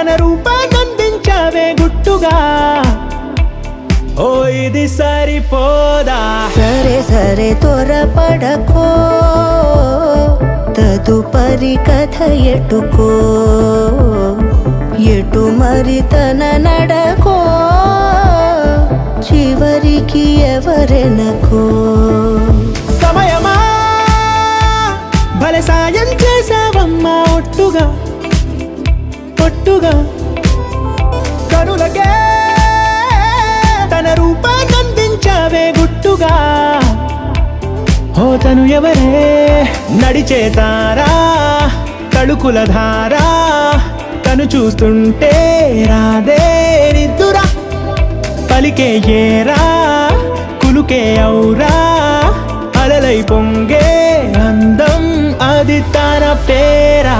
తన రూపాన్నందించావే గుట్టుగా. ఓ ఇది సరిపోదా? సరే సరే త్వరపడకో, తదుపరి కథ ఎటుకో, ఎటు మరి తన నడకో, చివరికి ఎవరెనకో. సమయమా భలే సాయం చేసావమ్మా ఒట్టుగా ఒట్టుగా. కనులకే తన రూపాన్నందించావే గుట్టుగా. ఓ తను ఎవరే? నడిచే తారా, తళుకుల ధారా, తను చూస్తుంటే రాదే నిద్దురా. పలికే ఏరా, కులుకే ఔరా, అలలై పొంగే అందం అది తన పేరా.